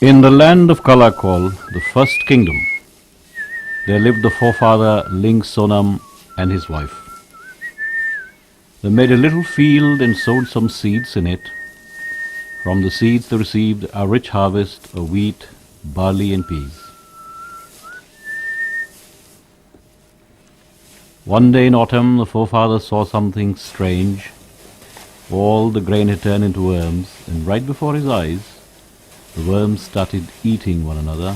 In the land of Kalakol, the first kingdom, there lived the forefather Ling Sonam and his wife. They made a little field and sowed some seeds in it. From the seeds they received a rich harvest of wheat, barley and peas. One day in autumn the forefather saw something strange. All the grain had turned into worms, and right before his eyes the worms started eating one another,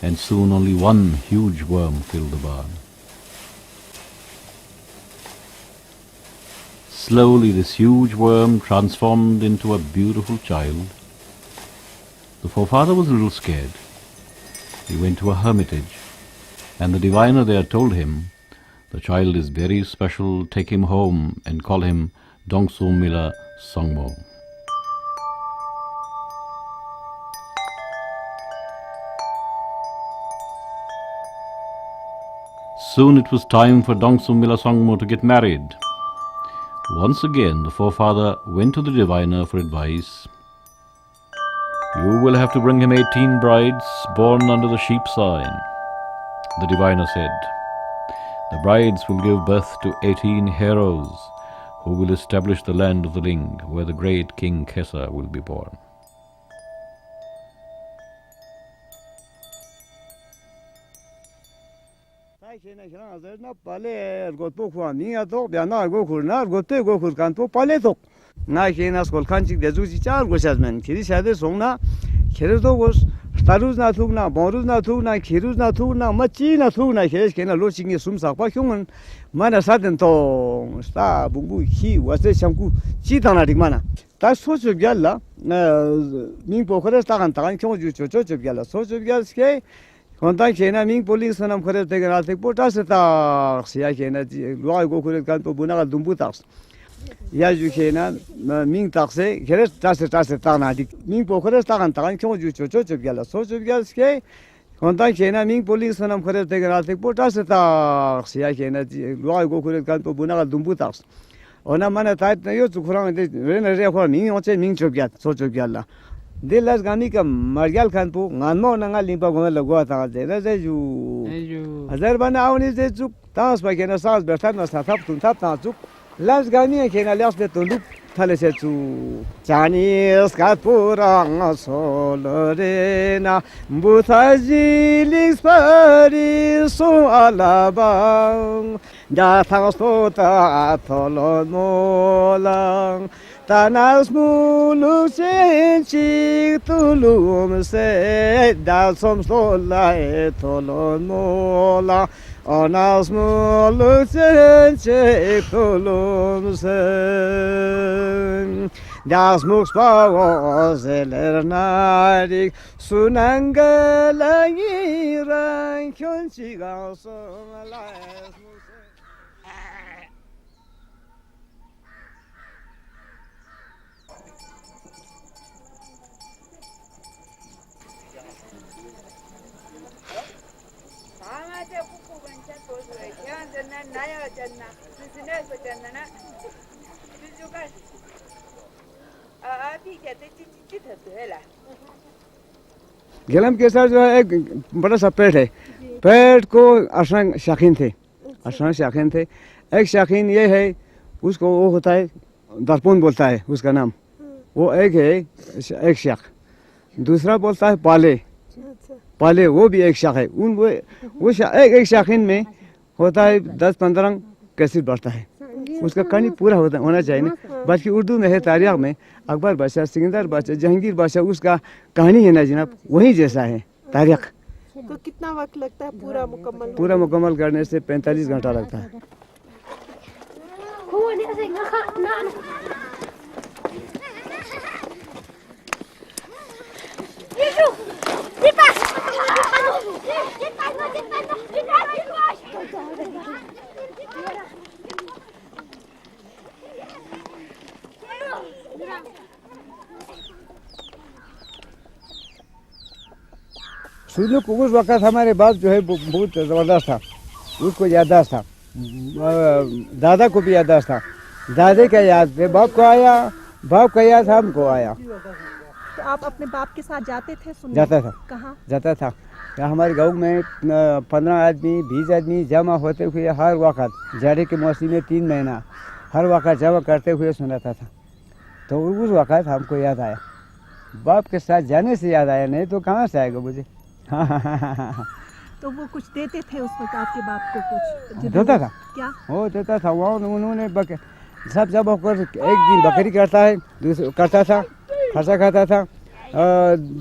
and soon only one huge worm filled the barn. Slowly this huge worm transformed into a beautiful child. The forefather was a little scared. He went to a hermitage, and the diviner there told him, "The child is very special, take him home and call him Dongsumila Songmo." Soon it was time for Dongsumila Songmo to get married. Once again the forefather went to the diviner for advice. "You will have to bring him 18 brides born under the sheep sign." The diviner said, "The brides will give birth to 18 heroes who will establish the land of the Ling, where the great King Kesar will be born." Taruz na thugna, boruz na thugna, khiruz na thugna, machi na thugna, khesh kena lo chingi sum sakpa kyungan mana saden to sta bumbu khi wase shamku chi tana dik mana ta so chu gyalla ming pokhare sta kan ta kyung ju cho gyalla so chu gyal ske konta kena ming police sanam khare te gana te pota sta sia kena lo go khore kan to buna dumbu tas ya ju kena ming takse khere tas na dik ming pokhare sta kan ta kyung ju cho gyalla so chu gyal ske konta kena ming police sanam khare te gana te pota sta sia kena lo go khore kan to buna dumbu tas ona mana ta yo chu khurang de re khor ming oche ming cho gyat so chu gyalla de las gani ka margal khan pu nganmo na nga limpa go la go ta de re ju azar bana awni de chu tas pa kena sas bertan na sa thap tun thap ta chu las gani kena las de tu thale se chu chani ska pura solore na buthaji lis pari so alabang da thangsto ta tholo molang tanas mulu senchi tulum se da som sola tholo mola onas mulu senchi tulum se das mux pavos elernarik sunangala iran kyonchiga somala गलम केसर जो है एक बड़ा सा पेड़ है पेड़ को अशांग शाखीन थे एक शाखीन ये है उसको वो होता है दर्पण बोलता है उसका नाम वो एक है एक शाख दूसरा बोलता है पाले वो भी एक शाख है उन वो एक शाखीन में होता है 10-15 कैसेट बढ़ता है उसका कहानी पूरा होना चाहिए ना बाकी उर्दू में है तारीख में अकबर बादशाह सिकंदर बादशाह जहांगीर बादशाह उसका कहानी है ना जनाब वही जैसा है तारीख तो कितना वक्त लगता है पूरा मुकम्मल करने से 45 घंटा लगता है शुरू को उस वक्त हमारे बाप जो है बहुत ज़बरदस्त था उसको याददाश्त था दादा को भी याददाश्त था दादे का याद बाप को आया बाप का याद हमको आया तो आप अपने बाप के साथ जाते थे सुनने? जाता था। कहाँ? जाता था। यहाँ हमारे गांव में 15 आदमी 20 आदमी जमा होते हुए हर वक्त जाड़े के मौसम में 3 महीना हर वक्त जमा करते हुए सुनाता था। तो उस वक्त हमको याद आया, बाप के साथ जाने से याद आया, नहीं तो कहाँ से आएगा मुझे। तो वो कुछ देते थे उस वक्त आपके बाप को? कुछ देता था। क्या? वो देता था। वहाँ उन्होंने सब जब होकर एक दिन बकरी करता है, करता था, खर्चा खाता था।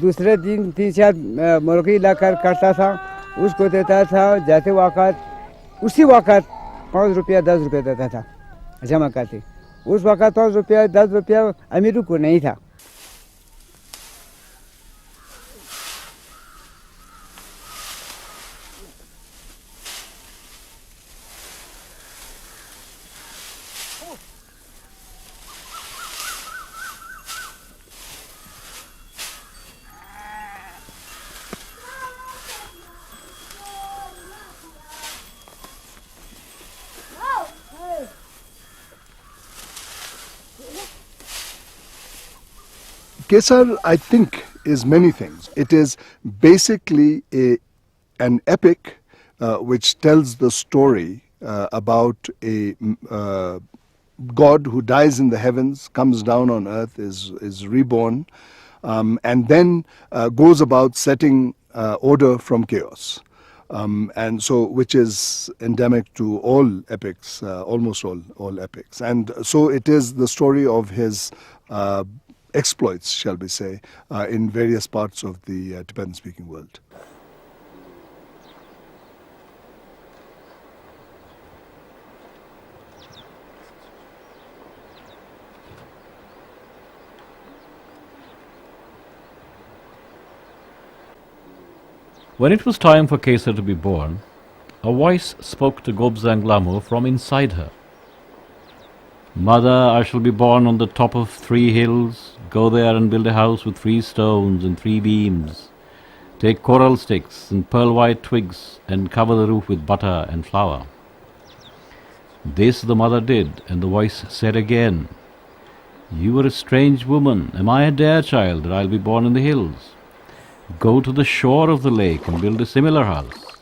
दूसरे दिन 3-4 मुर्गी लाकर करता था, उसको देता था। जाते वक्त उसी वक्त 5 रुपया 10 रुपया देता था जमा करते। उस वक्त 5 रुपया 10 रुपया अमीरों को नहीं था। Kesar, I think, is many things. It is basically an epic which tells the story about a God who dies in the heavens, comes down on earth, is reborn, and then goes about setting order from chaos. And so, which is endemic to all epics, almost all epics. And so it is the story of his exploits, shall we say, in various parts of the Tibetan-speaking world. When it was time for Kesar to be born, a voice spoke to Gobzang Lamo from inside her. Mother, I shall be born on the top of 3 hills. Go there and build a house with 3 stones and 3 beams. Take coral sticks and pearl-white twigs and cover the roof with butter and flour. This the mother did, and the voice said again, You are a strange woman. Am I a dare child that I'll be born in the hills? Go to the shore of the lake and build a similar house.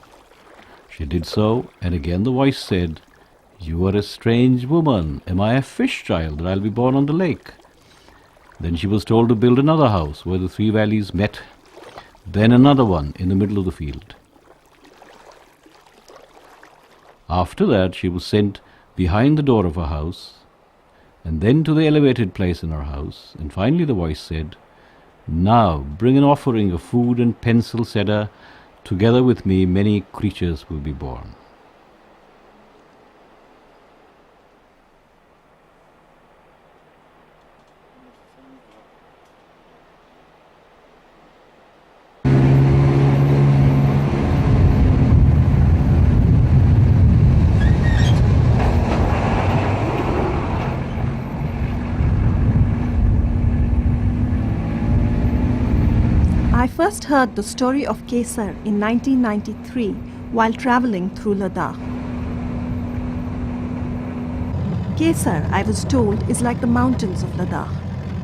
She did so, and again the voice said, You are a strange woman. Am I a fish child that I'll be born on the lake? Then she was told to build another house where the 3 valleys met, then another one in the middle of the field. After that she was sent behind the door of her house, and then to the elevated place in her house, and finally the voice said, Now bring an offering of food and pencil cedar. Together with me many creatures will be born. I first heard the story of Kesar in 1993 while traveling through Ladakh. Kesar, I was told, is like the mountains of Ladakh,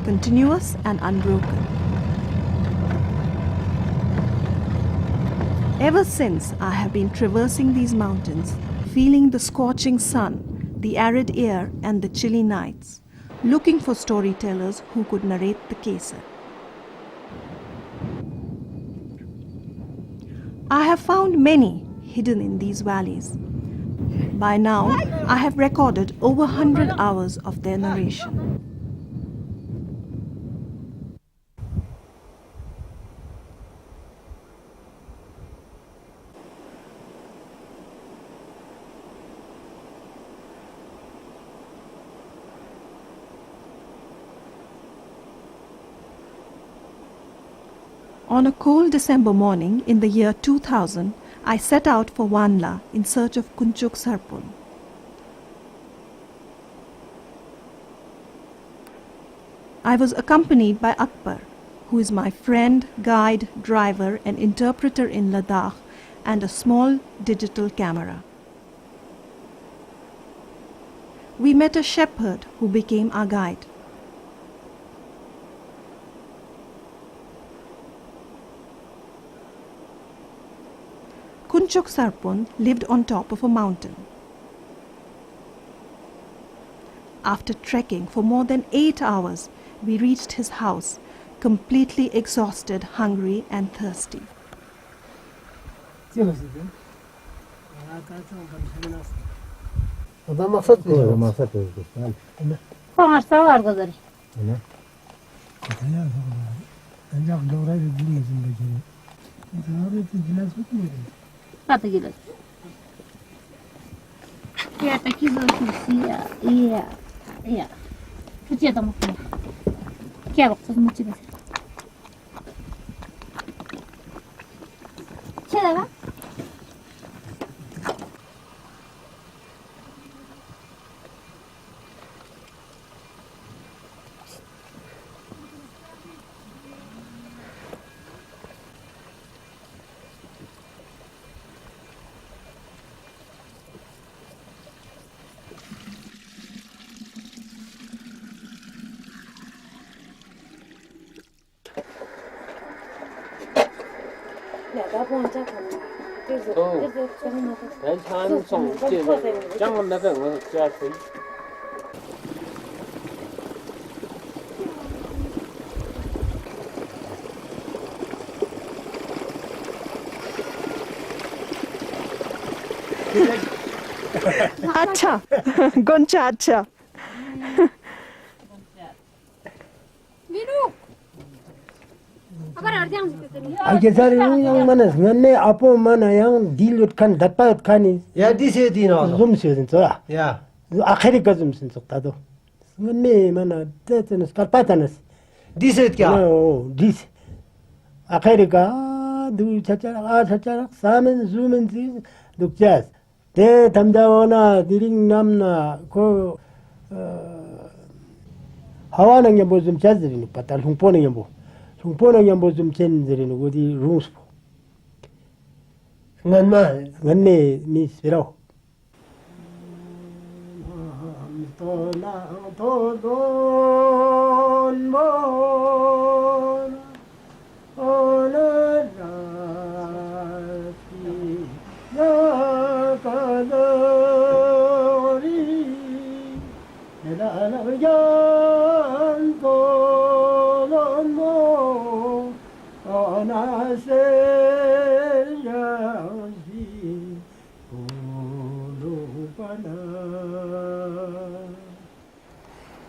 continuous and unbroken. Ever since, I have been traversing these mountains, feeling the scorching sun, the arid air and the chilly nights, looking for storytellers who could narrate the Kesar. I have found many hidden in these valleys. By now, I have recorded over 100 hours of their narration. On a cold December morning in the year 2000, I set out for Wanla in search of Kunchuk Sarpun. I was accompanied by Akbar, who is my friend, guide, driver and interpreter in Ladakh, and a small digital camera. We met a shepherd who became our guide. Kunchuk Sarpun lived on top of a mountain. After trekking for more than 8 hours, we reached his house, completely exhausted, hungry and thirsty. Acha, Goncha acha. Kesar yang mana sebenarnya apa mana yang dilut kan dapat kan Ya di sini no. zoom sih tu lah. Ya. Akhirnya kan zoom sih tu tado. Sebenarnya mana tu skalpatanas. Di sini kya? Oh, dis. Akhirnya kan du cacar samen zoomen sih dukjas. Te tamdawana diring namna ko hawa nang yang bozum chazri ni patal hungpo nang yang bo. Hungpo yang bozum chen zri ni godi rooms po. Ngan ma. Nganne mi spirao.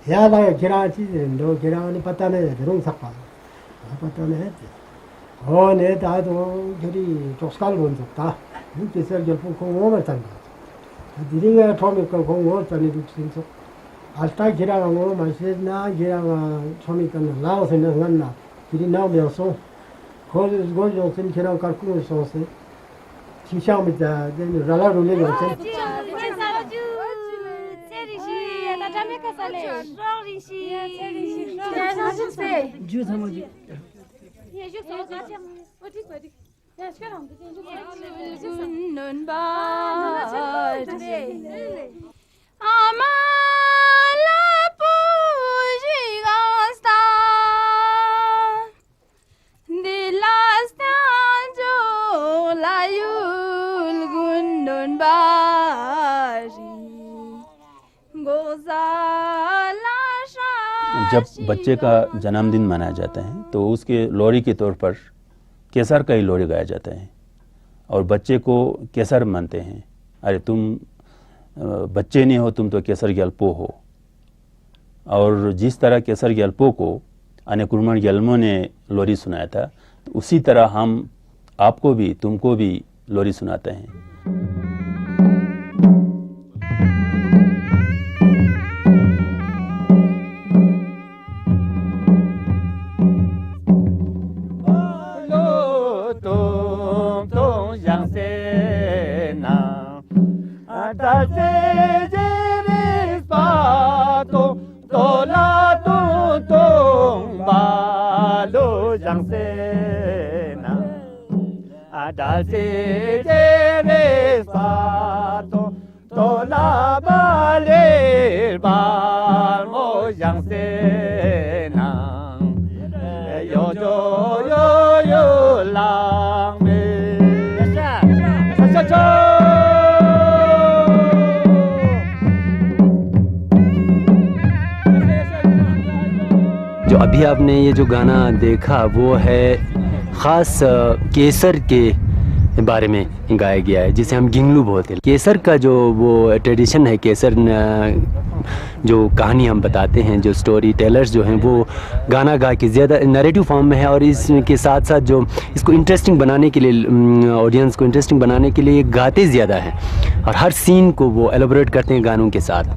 Ya la kira chi ndo kira ni patane rung sakpa. Patane het. Oh ne ta do jori chokskal bon sakta. Ni kesar jalpu ko ngoma tan. Diriga thomi ko ngo tani dik sin so. Alta kira ngo ma se na kira thomi kan lao se na nganna. Kiri na me so. Ko go jo sin kira kar ku so se. Chi sha mi da de rala ro le go chen. जब बच्चे का जन्मदिन मनाया जाता है तो उसके लोरी के तौर पर केसर का ही लोरी गाया जाता है और बच्चे को केसर मानते हैं। अरे तुम बच्चे नहीं हो, तुम तो केसर ग्याल्पो हो। और जिस तरह केसर ग्याल्पो को अनेकुर्मण ग्याल्मो ने लोरी सुनाया था, तो उसी तरह हम आपको भी, तुमको भी लोरी सुनाते हैं। अभी आपने ये जो गाना देखा वो है ख़ास केसर के बारे में गाया गया है, जिसे हम गिंगलू बोलते हैं। केसर का जो वो ट्रेडिशन है, केसर जो कहानी हम बताते हैं, जो स्टोरी टेलर्स जो हैं वो गाना गा के ज़्यादा नरेटिव फॉर्म में है, और इसके साथ साथ जो इसको इंटरेस्टिंग बनाने के लिए, ऑडियंस को इंटरेस्टिंग बनाने के लिए गाते ज़्यादा हैं और हर सीन को वो एलोबरेट करते हैं गानों के साथ।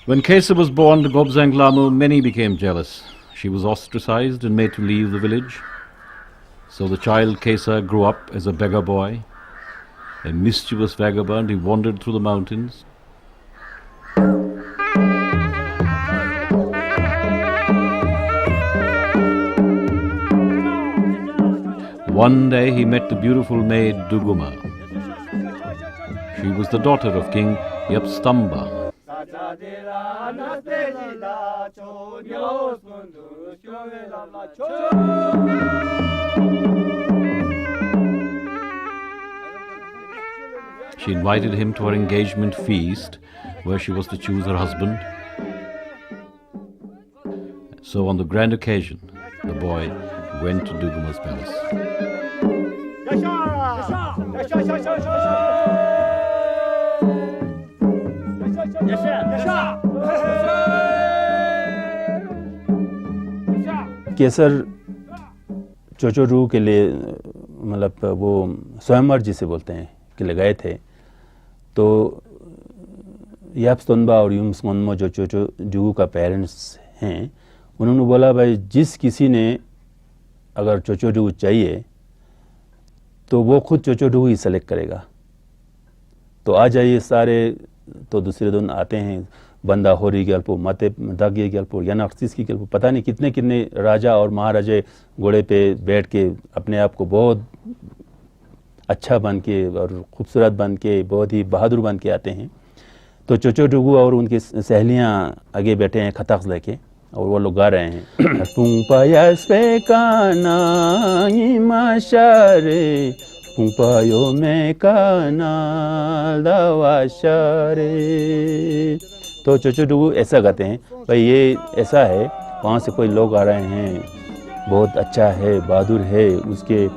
When Kesar was born to Gobzang Lamu, many became jealous. She was ostracized and made to leave the village. So the child Kesar grew up as a beggar boy, a mischievous vagabond. He wandered through the mountains. One day he met the beautiful maid Duguma. She was the daughter of King Yapstamba. She invited him to her engagement feast, where she was to choose her husband. So on the grand occasion, the boy went to Duguma's palace. केसर चोचोरू के लिए मतलब वो स्वयंवर जिसे बोलते हैं के लिए गए थे, तो यापस्तोनबा और यूमस्कोनमो जो चोचोजू का पेरेंट्स हैं, उन्होंने बोला भाई जिस किसी ने अगर चोचोजू चाहिए तो वो खुद चोचोजू ही सेलेक्ट करेगा, तो आ जाइए सारे। तो दूसरे दिन आते हैं, बंदा होरी गल्पो, मते दागी गल्पो या नक्सिस की गल्पो, पता नहीं कितने कितने राजा और महाराजे घोड़े पे बैठ के अपने आप को बहुत अच्छा बन के और खूबसूरत बन के, बहुत ही बहादुर बन के आते हैं। तो चोचोडुगु और उनकी सहेलियां आगे बैठे हैं खतक्स लेके, और वो लोग गा रहे हैं पुंपायास पे काना माशारे पुंपायो में काना दवाशारे। तो चोचोडुगु ऐसा गाते हैं, भाई ये ऐसा है, वहाँ से कोई लोग आ रहे हैं, बहुत अच्छा है, बहादुर है, उसके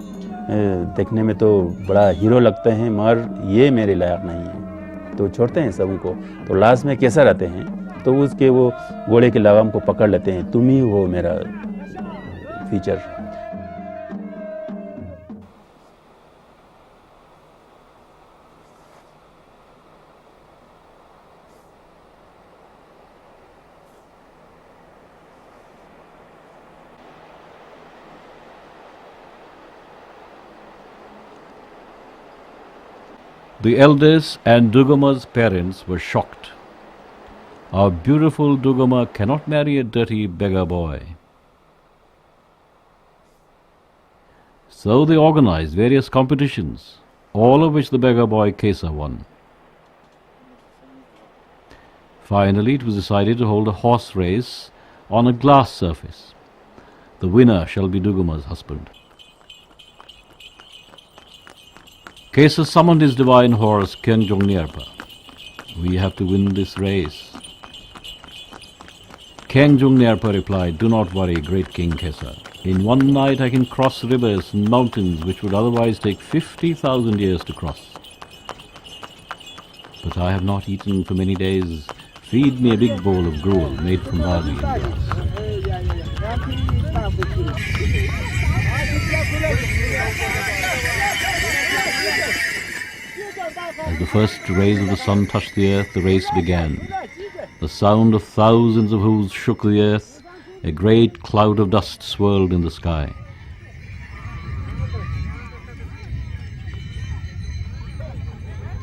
देखने में तो बड़ा हीरो लगते हैं, मगर ये मेरे लायक नहीं है। तो छोड़ते हैं सब उनको। तो लास्ट में केसर आते हैं, तो उसके वो घोड़े के लगाम को पकड़ लेते हैं, तुम ही हो मेरा feature. The elders and Duguma's parents were shocked. Our beautiful Duguma cannot marry a dirty beggar boy. So they organized various competitions, all of which the beggar boy Kesar won. Finally, it was decided to hold a horse race on a glass surface. The winner shall be Duguma's husband. Kesar summoned his divine horse Kengjongnyerpa. We have to win this race. Kengjongnyerpa replied, do not worry, great King Kesar. In one night I can cross rivers and mountains which would otherwise take 50,000 years to cross. But I have not eaten for many days. Feed me a big bowl of gruel made from barley and grass. As the first rays of the sun touched the earth, the race began. The sound of thousands of hooves shook the earth. A great cloud of dust swirled in the sky.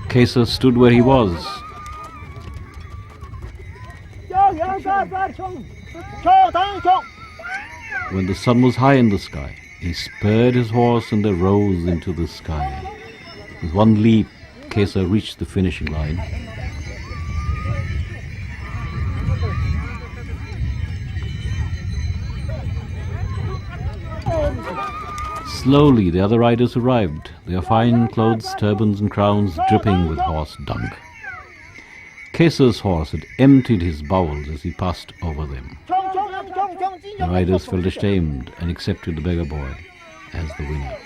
Kesar stood where he was. When the sun was high in the sky, he spurred his horse and they rose into the sky. With one leap, Kesar reached the finishing line. Slowly the other riders arrived, their fine clothes, turbans and crowns dripping with horse dung. Kesar's horse had emptied his bowels as he passed over them. The riders felt ashamed and accepted the beggar boy as the winner.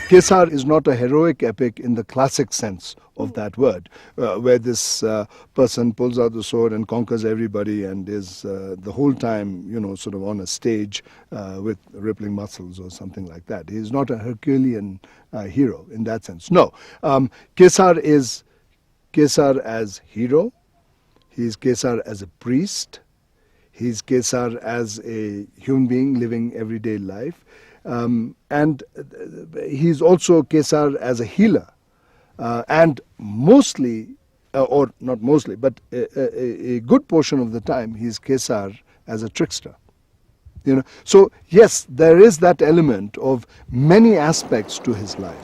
Kesar is not a heroic epic in the classic sense of that word, where this person pulls out the sword and conquers everybody and is the whole time, sort of on a stage with rippling muscles or something like that. He is not a Herculean hero in that sense. No, Kesar is Kesar as hero. He is Kesar as a priest. He is Kesar as a human being living everyday life. And he's also Kesar as a healer, and mostly, or not mostly, but a good portion of the time, he's Kesar as a trickster. So yes, there is that element of many aspects to his life.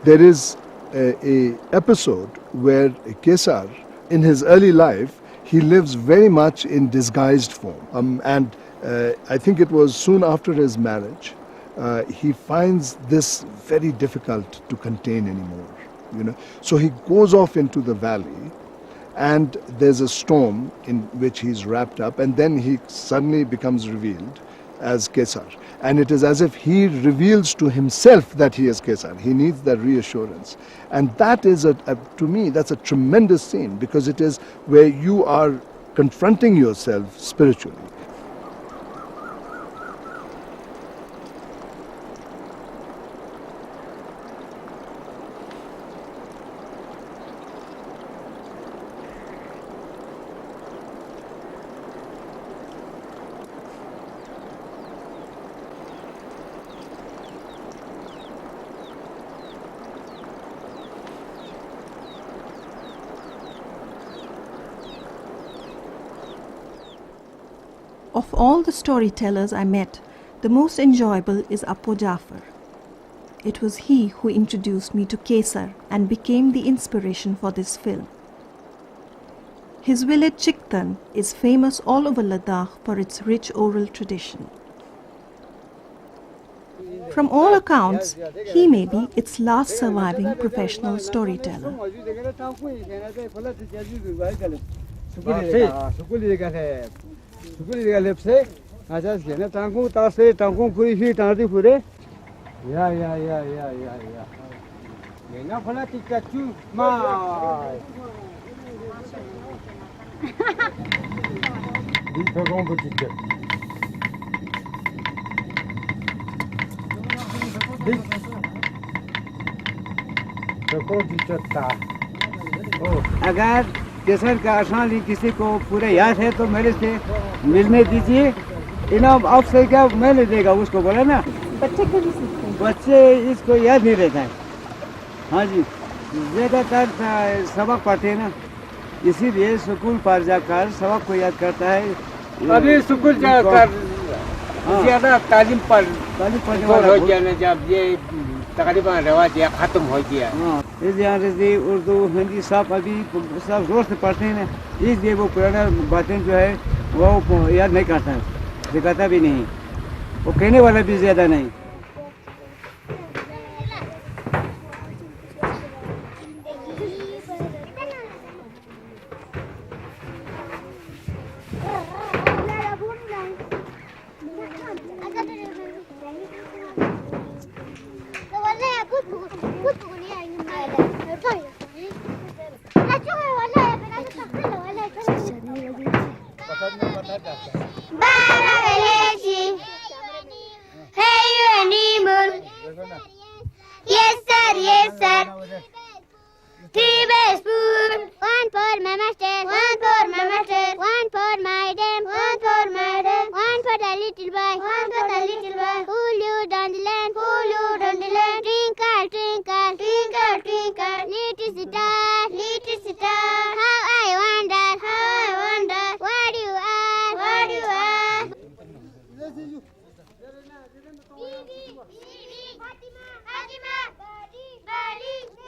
There is a episode where Kesar, in his early life, he lives very much in disguised form. And I think it was soon after his marriage, he finds this very difficult to contain anymore. So he goes off into the valley, and there's a storm in which he's wrapped up, and then he suddenly becomes revealed as Kesar. And it is as if he reveals to himself that he is Kesar. He needs that reassurance. And that is, to me, that's a tremendous scene, because it is where you are confronting yourself spiritually. Of all the storytellers I met, the most enjoyable is Appo Jafar. It was he who introduced me to Kesar and became the inspiration for this film. His village Chiktan is famous all over Ladakh for its rich oral tradition. From all accounts, he may be its last surviving professional storyteller. अगर केसर का आसान किसी को पूरा याद है तो मेरे से मिलने दीजिए। इनाम आपसे क्या मैंने देगा उसको, बोला ना। बच्चे को भी सीखते हैं, बच्चे इसको याद नहीं रहता है। हाँ जी, ज़्यादातर सबक पढ़ते हैं ना, इसीलिए स्कूल पर जाकर सबक को याद करता है। अभी स्कूल जाकर ज़्यादा तालीम पढ़ने वाला हो गया ना, जब ये तकरीबन रवाज या ख़त्म हो गया। इस अंग्रेजी उर्दू हिंदी सब अभी सब जोर से पढ़ते हैं ना, इसलिए वो पुराना बातें जो है वो याद नहीं करता है, दिखाता भी नहीं, वो कहने वाला भी ज़्यादा नहीं। Yes sir, yes sir. 3 spoon. 1 for my master, 1 for my master, 1 for my dam, 1 for my dam, 1 for the little boy, 1 for the little boy. Who lived on the land, who lived on the land. Twinkle, twinkle, twinkle, twinkle, little star, how I wonder, what you are, what you are. Fatima, Badi, Khatun,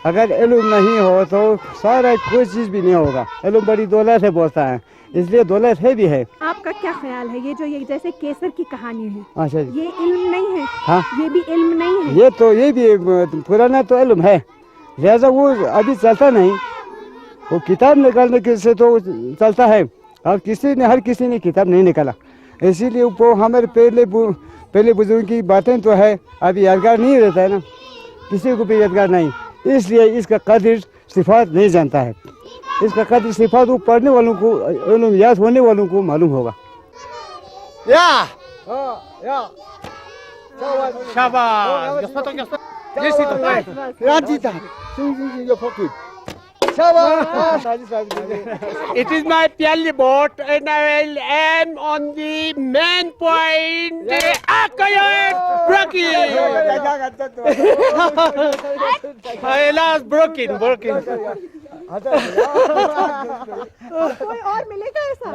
अगर इल्म नहीं हो तो सारा कोई चीज़ भी नहीं होगा। इल्म बड़ी दौलत है बोलता है, इसलिए दौलत है भी है। आपका क्या ख्याल है ये जो ये जैसे केसर की कहानी है, अच्छा, ये इल्म नहीं है? हाँ, ये भी इल्म नहीं है? ये भी पुराना तो इल्म है, लिहाजा वो अभी चलता नहीं। वो किताब निकालने के से तो चलता है, और हर किसी ने किताब नहीं निकाला, इसीलिए वो हमारे पहले बुजुर्ग की बातें तो है, अभी यादगार नहीं रहता है ना, किसी को भी यादगार नहीं, इसलिए इसका कदर सिफात नहीं जानता है। इसका कदर सिफात वो पढ़ने वालों को, याद होने वालों को मालूम होगा। It is my piali boat and I will aim on the main point. Broken. I lost broken. कोई और मिलेगा ऐसा?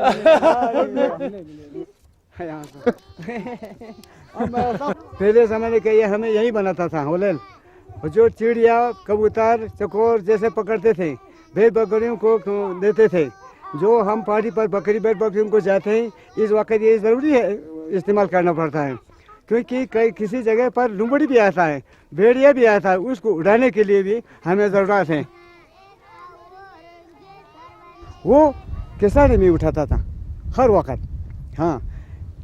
पहले ज़माने के ये हमें यही बनाता था होलल, जो चिड़िया कबूतर चकोर जैसे पकड़ते थे, भेड़ बकरियों को देते थे। जो हम पहाड़ी पर भेड़ बकरियों को जाते हैं, इस वक्त ये ज़रूरी है इस्तेमाल करना पड़ता है, क्योंकि किसी जगह पर लुमड़ी भी आता है, भेड़िया भी आता है, उसको उड़ाने के लिए भी हमें ज़रूरत है। वो केसर में उठाता था हर वक्त, हाँ,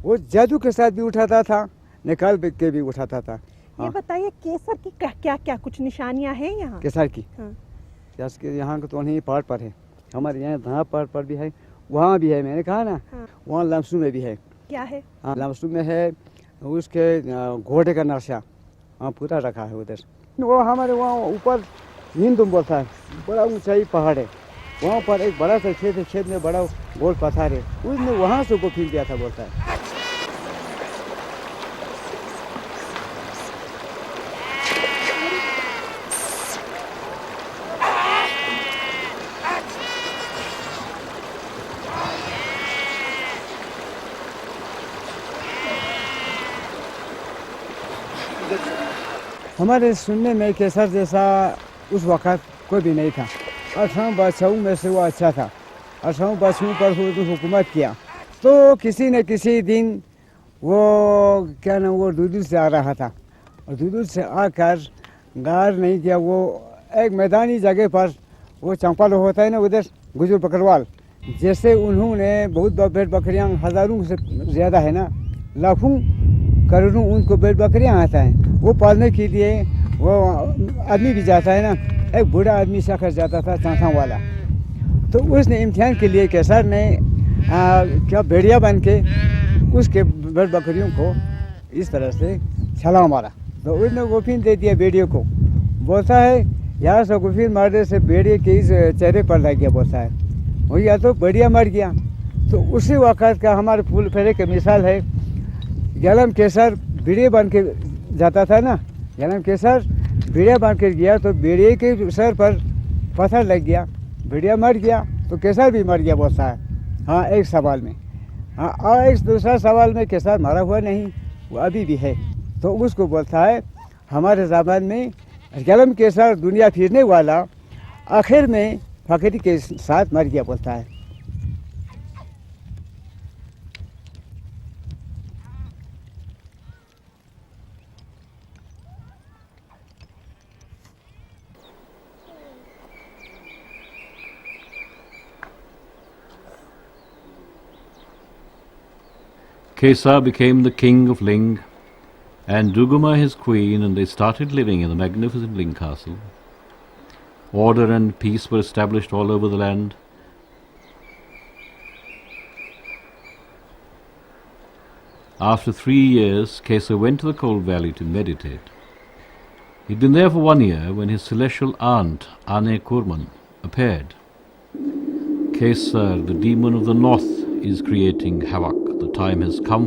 वो जादू के साथ भी उठाता था, निकाल के भी उठाता था। ये बताइए केसर की क्या क्या कुछ निशानियां हैं यहाँ? केसर की यहाँ तो नहीं पहाड़ पर है, हमारे यहाँ पहाड़ पर भी है, वहाँ भी है, मैंने कहा ना, वहाँ लमसू में भी है। क्या है? हाँ, लमसू में है, उसके घोड़े का नक्शा हाँ पूरा रखा है उधर। वो हमारे वहाँ ऊपर हिंदुम बोलता है, बड़ा ऊंचाई पहाड़ है, वहाँ पर एक बड़ा सा खेत है, खेत में बड़ा गोल पत्थर है, उसने वहाँ से को फील दिया था बोलता है। हमारे सुनने में केसर जैसा उस वक़्त कोई भी नहीं था। 18 बादशाहों में से वो अच्छा था। 18 बादशाहों पर हुकूमत किया, तो किसी न किसी दिन वो क्या नाम, वो दूध से आ रहा था, और दूध से आकर गार नहीं किया, वो एक मैदानी जगह पर वो चंपाल होता है ना उधर, गुजर बकरवाल, जैसे उन्होंने बहुत भेड़ बकरियाँ हज़ारों से ज़्यादा है ना, लाखों करोड़ों उनको भेड़ बकरियाँ आता है, वो पालने के लिए वो आदमी भी जाता है ना, एक बूढ़ा आदमी साकर जाता था चांसा वाला, तो उसने इम्तिहान के लिए केसर ने क्या भेड़िया बन के उसके भेड़ बकरियों को इस तरह से छलांग मारा, तो उसने गोफिन दे दिया भेड़ियों को, बोलता है यार से गोफिन मारने से भेड़िए के इस चेहरे पर लग गया, बोलता है वो या तो भेड़िया मर गया। तो उसी वक़्त का हमारे फूल फेरे की मिसाल है, गलम केसर भेड़िए बन के जाता था ना, गलम केसर भेड़िया बन के गया तो भेड़िए के सर पर पत्थर लग गया, भेड़िया मर गया तो केसर भी मर गया, बोलता है। हाँ, एक सवाल में, हाँ, और एक दूसरा सवाल में केसर मरा हुआ नहीं, वो अभी भी है, तो उसको बोलता है हमारे ज़बान में गलम केसर दुनिया फिरने वाला आखिर में फकीरी के साथ मर गया, बोलता है। Kesar became the king of Ling, and Duguma his queen, and they started living in the magnificent Ling castle. Order and peace were established all over the land. After 3 years, Kesar went to the cold valley to meditate. He'd been there for 1 year when his celestial aunt, Ane Kurman, appeared. Kesar, the demon of the north, is creating havoc. The time has come